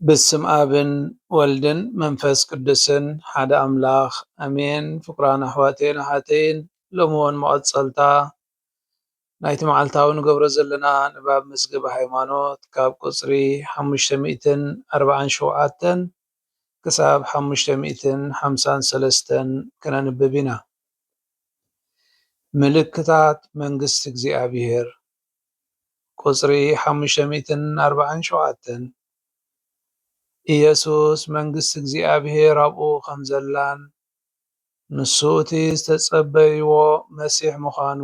በስም አብን ወልድን መንፈስ ቅዱስን ሓደ አምላኽ አሜን። ፍቁራን አሕዋቴን አሓተይን ሎምውን መቐፀልታ ናይቲ መዓልታዊ ንገብሮ ዘለና ንባብ መዝገበ ሃይማኖት ካብ ቁፅሪ 547 ክሳብ 553 ከነንብብ ኢና። ምልክታት መንግስቲ እግዚአብሔር ቁፅሪ 547 ኢየሱስ መንግስቲ እግዚአብሔር ኣብኡ ከም ዘላን ንሱ እቲ ዝተፀበይዎ መሲሕ ምዃኑ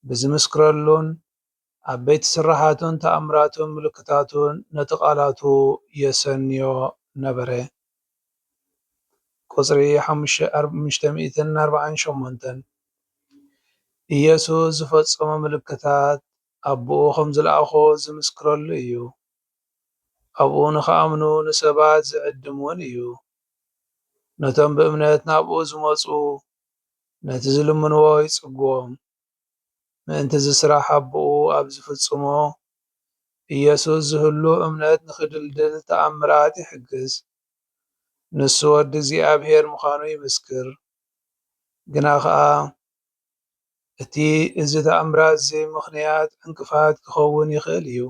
ብዝምስክረሉን ዓበይቲ ስራሓቱን ተኣምራቱን ምልክታቱን ነቲ ቃላቱ የሰንዮ ነበረ። ቁፅሪ 548 ኢየሱስ ዝፈፀሞ ምልክታት ኣቦኡ ከም ዝለኣኾ ዝምስክረሉ እዩ። ኣብኡ ንኸኣምኑ ንሰባት ዝዕድም እውን እዩ። ነቶም ብእምነት ናብኡ ዝመፁ ነቲ ዝልምንዎ ይፅግቦም። ምእንቲ ዝስራሕ ኣቦኡ ኣብ ዝፍፅሞ ኢየሱስ ዝህሉ እምነት ንክድልድል ተኣምራት ይሕግዝ። ንሱ ወዲ እግዚአብሔር ምዃኑ ይምስክር። ግና ከዓ እዚ ተኣምራት እዚ ምክንያት ዕንቅፋት ክኸውን ይኽእል እዩ።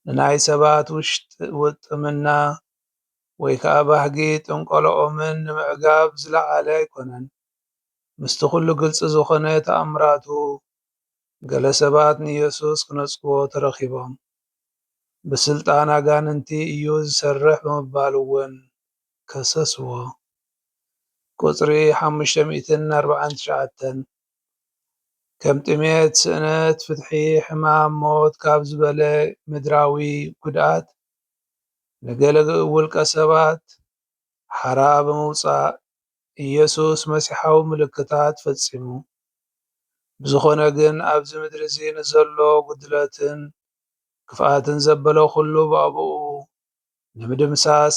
ንናይ ሰባት ውጥምና ወይ ከዓ ባህጊ ጥንቆሎኦምን ንምዕጋብ ዝለዓለ ኣይኮነን። ምስቲ ኩሉ ግልፂ ዝኾነ ተኣምራቱ ገለ ሰባት ንኢየሱስ ክነፅግቦ ተረኺቦም ብስልጣን ኣጋንንቲ እዩ ዝሰርሕ ብምባል እውን ከሰስዎ። ቁፅሪ 549 ከም ጥሜት፣ ስእነት፣ ፍትሒ፣ ሕማም፣ ሞት ካብ ዝበለ ምድራዊ ጉድኣት ንገለ ውልቀ ሰባት ሓራ ብምውፃእ ኢየሱስ መሲሓዊ ምልክታት ፈፂሙ። ብዝኾነ ግን ኣብዚ ምድሪ እዚ ንዘሎ ጉድለትን ክፍኣትን ዘበለ ኩሉ ብኣብኡ ንምድምሳስ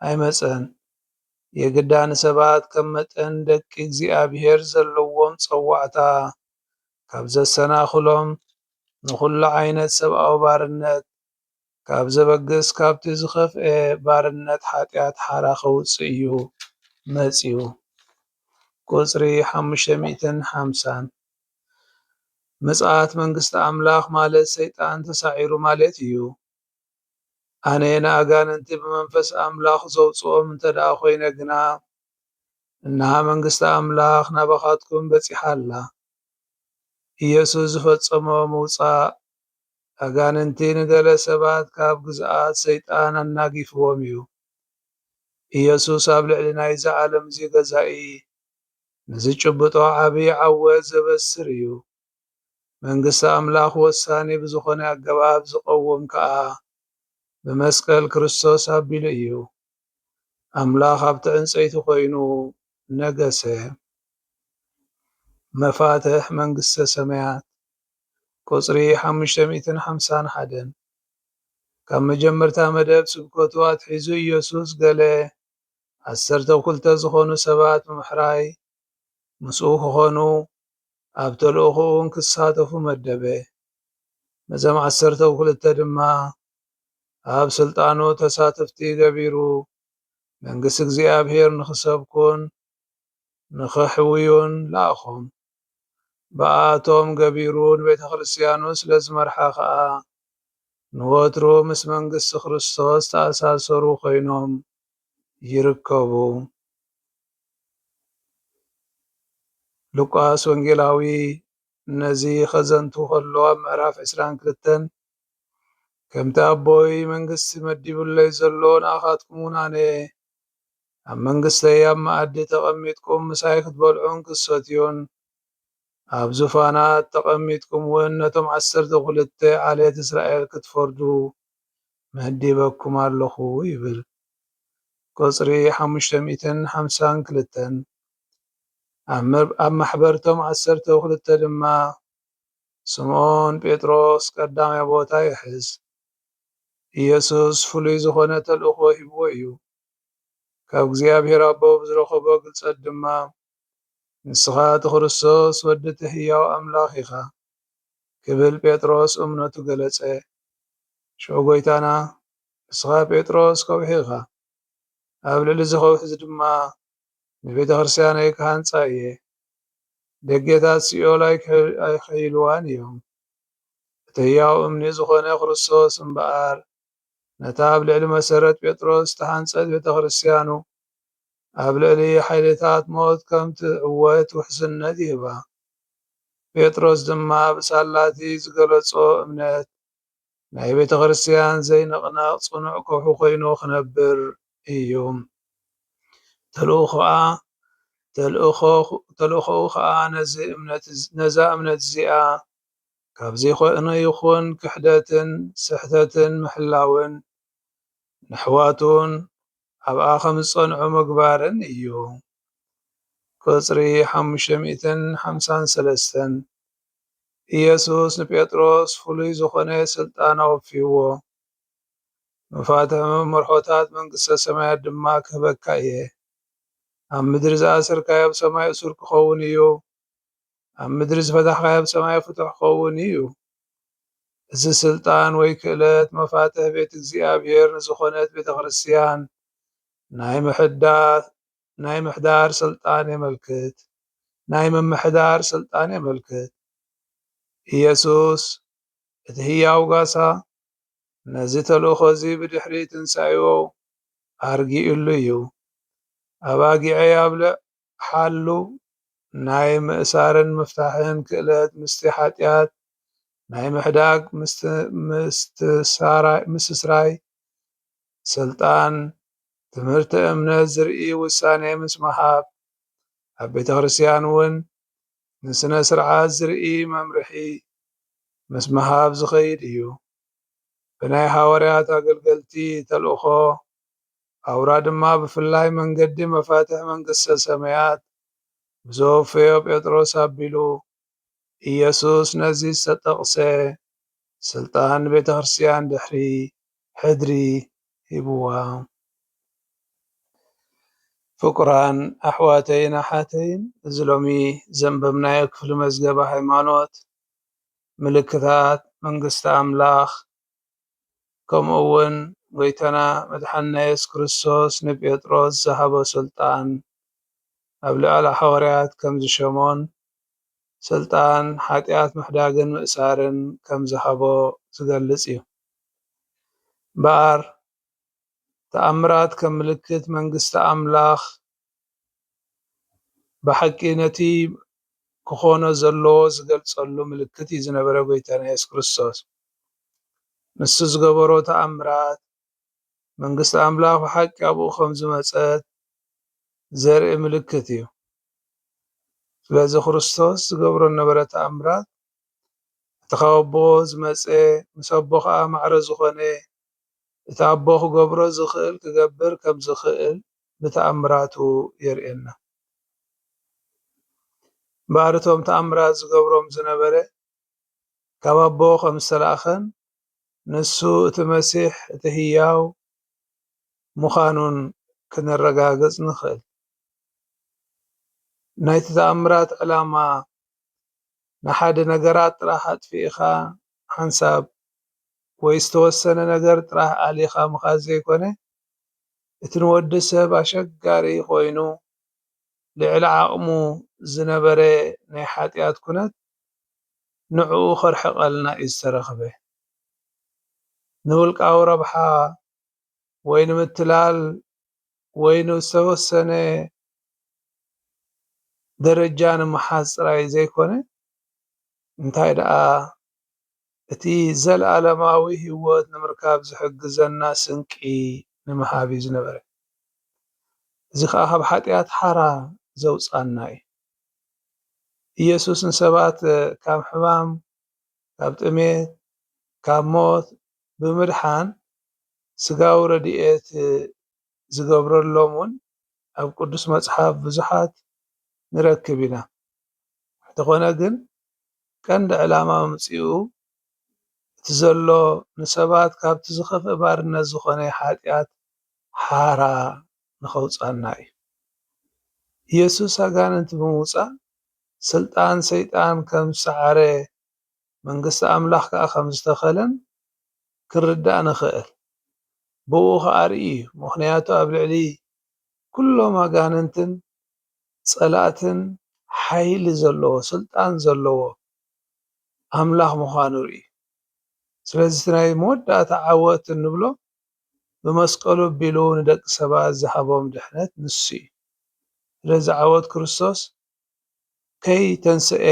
ኣይመፀን። የግዳ ንሰባት ከም መጠን ደቂ እግዚአብሔር ዘለዎም ፀዋዕታ ካብ ዘሰናኽሎም ንኩሉ ዓይነት ሰብኣዊ ባርነት ካብ ዘበግስ ካብቲ ዝኸፍአ ባርነት ሓጢአት ሓራ ከውፅእ እዩ መፂኡ። ቁፅሪ 550 ምጽኣት መንግስቲ ኣምላኽ ማለት ሰይጣን ተሳዒሩ ማለት እዩ። ኣነ ንኣጋንንቲ ብመንፈስ ኣምላኽ ዘውፅኦም እንተደኣ ኮይነ ግና እነሃ መንግስቲ ኣምላኽ ናባኻትኩም በፂሓ ኣላ። ኢየሱስ ዝፈፀሞ ምውፃእ ኣጋንንቲ ንገለ ሰባት ካብ ግዝኣት ሰይጣን ኣናጊፍዎም እዩ። ኢየሱስ ኣብ ልዕሊ ናይዚ ዓለም እዚ ገዛኢ ንዝጭብጦ ዓብይ ዓወት ዘበስር እዩ። መንግስቲ ኣምላኽ ወሳኒ ብዝኾነ ኣገባብ ዝቐውም ከዓ ብመስቀል ክርስቶስ ኣቢሉ እዩ። ኣምላኽ ኣብቲ ዕንፀይቲ ኮይኑ ነገሰ። መፋትሕ መንግስተ ሰማያት ቁፅሪ 551 ካብ መጀመርታ መደብ ስብከቱ ኣትሒዙ ኢየሱስ ገለ 12 ዝኾኑ ሰባት ምምሕራይ ምስኡ ክኾኑ ኣብ ተልእኾውን ክሳተፉ መደበ። ነዞም 12 ድማ ኣብ ስልጣኑ ተሳተፍቲ ገቢሩ መንግስቲ እግዚአብሔር ንክሰብኩን ንከሕውዩን ለኣኾም። ብኣቶም ገቢሩ ንቤተ ክርስቲያኑ ስለ ዝመርሓ ከዓ ንወትሩ ምስ መንግስቲ ክርስቶስ ተኣሳሰሩ ኮይኖም ይርከቡ። ሉቃስ ወንጌላዊ ነዚ ከዘንቱ ከሎ ኣብ ምዕራፍ 22 ከምቲ ኣቦይ መንግስቲ መዲቡለይ ዘሎ ንኣኻትኩም እውን ኣነ ኣብ መንግስተይ ኣብ መኣዲ ተቐሚጥኩም ምሳይ ክትበልዑን ክትሰትዩን ኣብ ዙፋናት ተቐሚጥኩም እውን ነቶም 12 ዓሌት እስራኤል ክትፈርዱ መዲበኩም ኣለኹ ይብል። ቁፅሪ 552 ኣብ ማሕበርቶም 12 ድማ ስምዖን ጴጥሮስ ቀዳማይ ቦታ ይሕዝ። ኢየሱስ ፍሉይ ዝኾነ ተልእኾ ሂብዎ እዩ። ካብ እግዚኣብሔር ኣቦ ብዝረኸቦ ግልፀት ድማ ንስኻ እቲ ክርስቶስ ወዲ እቲ ህያው ኣምላኽ ኢኻ ክብል ጴጥሮስ እምነቱ ገለፀ። ሽዑ ጎይታና ንስኻ ጴጥሮስ ከውሒ ኢኻ፣ ኣብ ልዕሊ እዚ ከውሒ እዚ ድማ ንቤተ ክርስቲያነይ ክሃንፃ እየ፣ ደጌታት ሲኦል ኣይክሕይልዋን እዮም። እቲ ህያው እምኒ ዝኾነ ክርስቶስ እምበኣር ነታ ኣብ ልዕሊ መሰረት ጴጥሮስ ዝተሃንፀት ቤተ ክርስቲያኑ ኣብ ልዕሊ ሓይልታት ሞት ከም ትዕወት ውሕስነት ይህባ። ጴጥሮስ ድማ ብሳላቲ ዝገለጾ እምነት ናይ ቤተ ክርስቲያን ዘይንቕነቕ ጽኑዕ ከውሒ ኮይኑ ክነብር እዩ። ተልእኾኡ ከዓ ነዛ እምነት እዚኣ ካብ ዘይኮነ ይኹን ክሕደትን ስሕተትን ምሕላውን ንኣሕዋቱን ኣብኣ ከም ዝጸንዑ ምግባርን እዩ። ቁጽሪ 553 ኢየሱስ ንጴጥሮስ ፍሉይ ዝኾነ ስልጣን ኣወፊዎ፣ መፋትሒ መርሖታት መንግሥተ ሰማያት ድማ ክህበካ እየ። ኣብ ምድሪ ዝኣሰርካዮ ኣብ ሰማይ እሱር ክኸውን እዩ፣ ኣብ ምድሪ ዝፈታሕካዮ ኣብ ሰማይ ፍቱሕ ክኸውን እዩ። እዚ ስልጣን ወይ ክእለት መፋትሒ ቤት እግዚኣብሔር ንዝኾነት ቤተ ክርስቲያን ናይ ምምሕዳር ስልጣን የመልክት። ኢየሱስ እቲ ህያው ጋሳ ነዚ ተልእኾ እዚ ብድሕሪ ትንሣኤኡ ኣርጊኡሉ እዩ። ኣባጊዐይ ኣብ ሓሉ ናይ ምእሳርን ምፍታሕን ክእለት ምስቲ ኃጢአት ናይ ምሕዳግ ምስስራይ ስልጣን ትምህርቲ እምነት ዝርኢ ውሳኔ ምስ ምሃብ ኣብ ቤተ ክርስቲያን እውን ንስነ ስርዓት ዝርኢ መምርሒ ምስ ምሃብ ዝኸይድ እዩ። ብናይ ሃዋርያት ኣገልገልቲ ተልእኾ ኣውራ ድማ ብፍላይ መንገዲ መፋትሒ መንግሥተ ሰማያት ብዘወፈዮ ጴጥሮስ ኣቢሉ ኢየሱስ ነዚ ዝተጠቕሰ ስልጣን ቤተ ክርስቲያን ድሕሪ ሕድሪ ሂብዋ። ፍቁራን ኣሕዋተይን ኣሓተይን እዚ ሎሚ ዘንበብናዮ ክፍሊ መዝገበ ሃይማኖት ምልክታት መንግስቲ ኣምላኽ ከምኡ እውን ጎይታና መድሓኒና ኢየሱስ ክርስቶስ ንጴጥሮስ ዝሃቦ ስልጣን ኣብ ልዕሊ ሓዋርያት ከም ዝሾሞን ስልጣን ኃጢአት ምሕዳግን ምእሳርን ከም ዝሃቦ ዝገልጽ እዩ። እምበኣር ተኣምራት ከም ምልክት መንግስቲ ኣምላኽ ብሓቂ ነቲ ክኾኖ ዘለዎ ዝገልጸሉ ምልክት እዩ ዝነበረ ጎይታና ኢየሱስ ክርስቶስ። ንሱ ዝገበሮ ተኣምራት መንግስቲ ኣምላኽ ብሓቂ ኣብኡ ከም ዝመጸት ዘርኢ ምልክት እዩ። ስለዚ ክርስቶስ ዝገብሮ ዝነበረ ተኣምራት እቲ ካብ ኣቦ ዝመጸ ምስ ኣቦ ከዓ ማዕረ ዝኾነ እቲ ኣቦ ክገብሮ ዝኽእል ክገብር ከም ዝኽእል ብተኣምራቱ የርእየና። እምበኣር እቶም ተኣምራት ዝገብሮም ዝነበረ ካብ ኣቦ ከም ዝተላእኸን ንሱ እቲ መሲሕ እቲ ህያው ምዃኑን ክነረጋግጽ ንኽእል። ናይቲ ተኣምራት ዕላማ ንሓደ ነገራት ጥራሕ ኣጥፊእኻ ሓንሳብ ወይ ዝተወሰነ ነገር ጥራሕ ኣሊኻ ምኻድ ዘይኮነ እቲ ንወዲ ሰብ ኣሸጋሪ ኮይኑ ልዕሊ ዓቕሙ ዝነበረ ናይ ኃጢአት ኩነት ንዕኡ ኸርሕቐልና እዩ ዝተረኸበ። ንውልቃዊ ረብሓ ወይ ንምትላል ወይ ንዝተወሰነ ደረጃ ንምሓዝ ጥራይ ዘይኮነ እንታይ ደኣ እቲ ዘለኣለማዊ ህይወት ንምርካብ ዝሕግዘና ስንቂ ንምሃብ እዩ ዝነበረ። እዚ ከዓ ካብ ኃጢአት ሓራ ዘውፃና እዩ። ኢየሱስ ንሰባት ካብ ሕማም፣ ካብ ጥሜት፣ ካብ ሞት ብምድሓን ስጋዊ ረድኤት ዝገብረሎም እውን ኣብ ቅዱስ መጽሓፍ ብዙሓት ንረክብ ኢና። እንተኾነ ግን ቀንዲ ዕላማ ምምፂኡ እቲ ዘሎ ንሰባት ካብቲ ዝኸፍአ ባርነት ዝኾነ ኃጢአት ሓራ ንኸውፃና እዩ። ኢየሱስ ኣጋንንቲ ብምውፃእ ስልጣን ሰይጣን ከም ዝሰዓረ መንግስቲ ኣምላኽ ከዓ ከም ዝተኸለን ክርዳእ ንኽእል ብኡ ከዓ ርኢ እዩ። ምክንያቱ ኣብ ልዕሊ ኩሎም ኣጋንንትን ጸላእትን ሓይሊ ዘለዎ ስልጣን ዘለዎ ኣምላኽ ምዃኑ ርኢ። ስለዚ እቲ ናይ መወዳእታ ዓወት እንብሎ ብመስቀሉ ኣቢሉ ንደቂ ሰባት ዝሃቦም ድሕነት ንሱ እዩ። ስለዚ ዓወት ክርስቶስ ከይተንስአ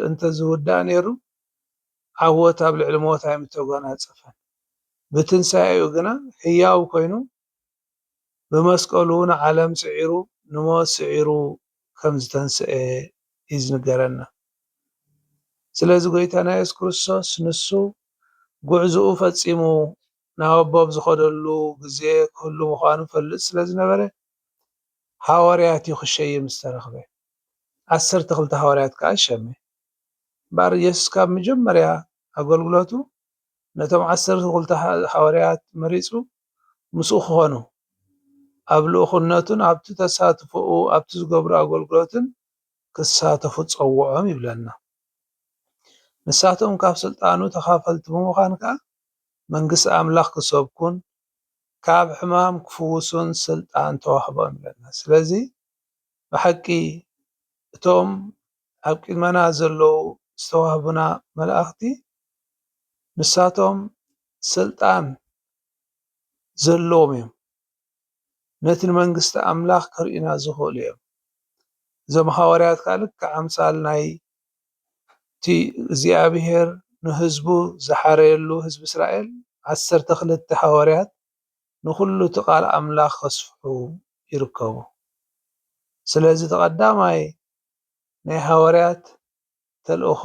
እንተዝውዳእ ነይሩ ዓወት ኣብ ልዕሊ ሞት ኣይምተጎናጸፈን። ብትንሳኤኡ ግና ሕያው ኮይኑ ብመስቀሉ ንዓለም ስዒሩ ንሞት ስዒሩ ከም ዝተንስአ እዩ ዝንገረና። ስለዚ ጎይታና ኢየሱስ ክርስቶስ ንሱ ጉዕዝኡ ፈጺሙ ናብ ኣቦ ኣብ ዝኸደሉ ግዜ ክህሉ ምዃኑ ፈልጥ ስለ ዝነበረ ሃዋርያት እዩ ክሸይም ዝተረኽበ። 12 ሃዋርያት ከዓ ሸመ። እምበኣር ኢየሱስ ካብ መጀመርያ ኣገልግሎቱ ነቶም 12 ሃዋርያት መሪፁ ምስኡ ክኾኑ ኣብ ልኡኽነቱን ኣብቲ ተሳትፎኡ ኣብቲ ዝገብሮ ኣገልግሎትን ክሳተፉ ፀውዖም ይብለና። ንሳቶም ካብ ስልጣኑ ተኻፈልቲ ብምዃን ከዓ መንግስቲ ኣምላኽ ክሰብኩን ካብ ሕማም ክፍውሱን ስልጣን ተዋህቦም ይብለና። ስለዚ ብሓቂ እቶም ኣብ ቅድመና ዘለዉ ዝተዋህቡና መላእኽቲ ንሳቶም ስልጣን ዘለዎም እዮም። ነቲ ንመንግስቲ ኣምላኽ ከርእዩና ዝኽእሉ እዮም። እዞም ሃዋርያት ከዓ ልክዕ ኣምሳል ናይቲ እግዚኣብሔር ንህዝቡ ዝሓረየሉ ህዝቢ እስራኤል 12 ሃዋርያት ንኩሉ እቲ ቃል ኣምላኽ ከስፍሑ ይርከቡ። ስለዚ እቲ ቀዳማይ ናይ ሃዋርያት ተልእኾ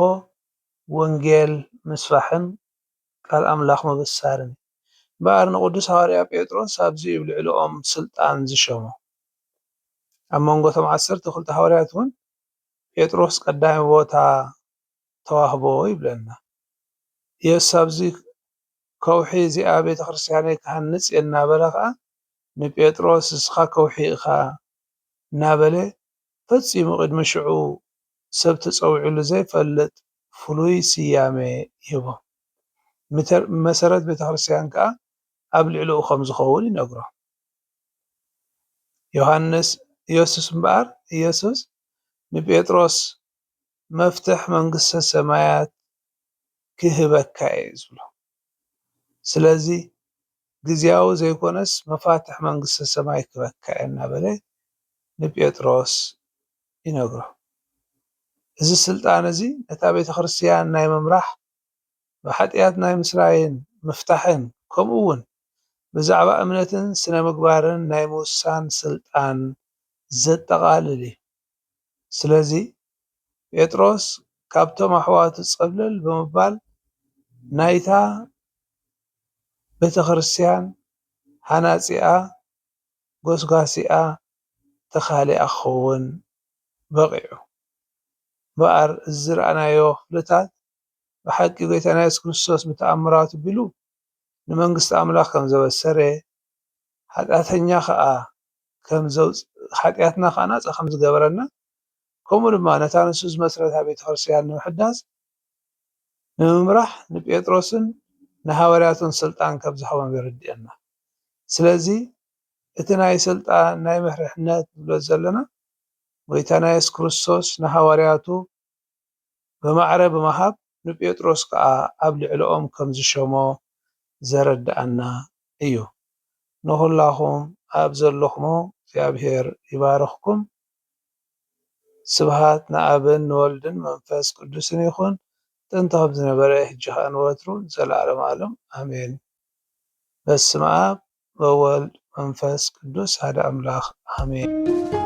ወንጌል ምስፋሕን ቃል ኣምላኽ ምብሳርን። እምበኣር ንቅዱስ ሃዋርያ ጴጥሮስ ኣብዚ እዩ ልዕሊኦም ስልጣን ዝሾሞ። ኣብ መንጎቶም 12 ሃዋርያት እውን ጴጥሮስ ቀዳማይ ቦታ ተዋህቦ ይብለና። ኢየሱስ ኣብዚ ከውሒ እዚኣ ቤተ ክርስቲያነይ ክሃንፅ እየ እናበለ ከዓ ንጴጥሮስ ንስኻ ከውሒ ኢኻ እናበለ ፈፂሙ ቅድሚ ሽዑ ሰብ ተፀዊዑሉ ዘይፈልጥ ፍሉይ ስያሜ ሂቦ። መሰረት ቤተ ክርስቲያን ከዓ ኣብ ልዕሊኡ ከም ዝኸውን ይነግሮ። ኢየሱስ እምበኣር ኢየሱስ ንጴጥሮስ መፍትሕ መንግስተ ሰማያት ክህበካ እየ ዝብሎ። ስለዚ ግዝያዊ ዘይኮነስ መፋትሕ መንግስተ ሰማይ ክህበካ እየ እናበለ ንጴጥሮስ ይነግሮ። እዚ ስልጣን እዚ ነታ ቤተ ክርስቲያን ናይ ምምራሕ ብሓጢኣት ናይ ምስራይን ምፍታሕን ከምኡ እውን ብዛዕባ እምነትን ስነ ምግባርን ናይ ምውሳን ስልጣን ዘጠቃልል እዩ። ስለዚ ጴጥሮስ ካብቶም ኣሕዋቱ ፀብለል ብምባል ናይታ ቤተ ክርስቲያን ሃናፂኣ ጎስጓሲኣ ተኻሊኣ ክኸውን በቂዑ። እምበኣር እዚ ዝረኣናዮ ክፍልታት ብሓቂ ጎይታና ኢየሱስ ክርስቶስ ብተኣምራቱ ኣቢሉ ንመንግስቲ ኣምላኽ ከም ዘበሰረ ሓጢኣተኛ ከዓ ሓጢኣትና ከዓ ናፃ ከም ዝገበረና ከምኡ ድማ ነታ ንሱ ዝመስረታ ቤተ ክርስቲያን ንምሕዳስ ንምምራሕ ንጴጥሮስን ንሃዋርያትን ስልጣን ከም ዝሃቦም የርድአና። ስለዚ እቲ ናይ ስልጣን ናይ መሪሕነት ንብሎ ዘለና ጎይታና ኢየሱስ ክርስቶስ ንሃዋርያቱ ብማዕረ ብምሃብ ንጴጥሮስ ከዓ ኣብ ልዕሊኦም ከም ዝሾሞ ዘረድአና እዩ። ንኩላኹም ኣብ ዘለኹሞ እግዚኣብሔር ይባርኽኩም። ስብሃት ንኣብን ንወልድን መንፈስ ቅዱስን ይኹን ጥንተ ከም ዝነበረ ሕጂ ከዓ ንወትሩ ዘለዓለሙ ዓለም ኣሜን። በስመ አብ ወወልድ መንፈስ ቅዱስ ሓደ ኣምላኽ ኣሜን።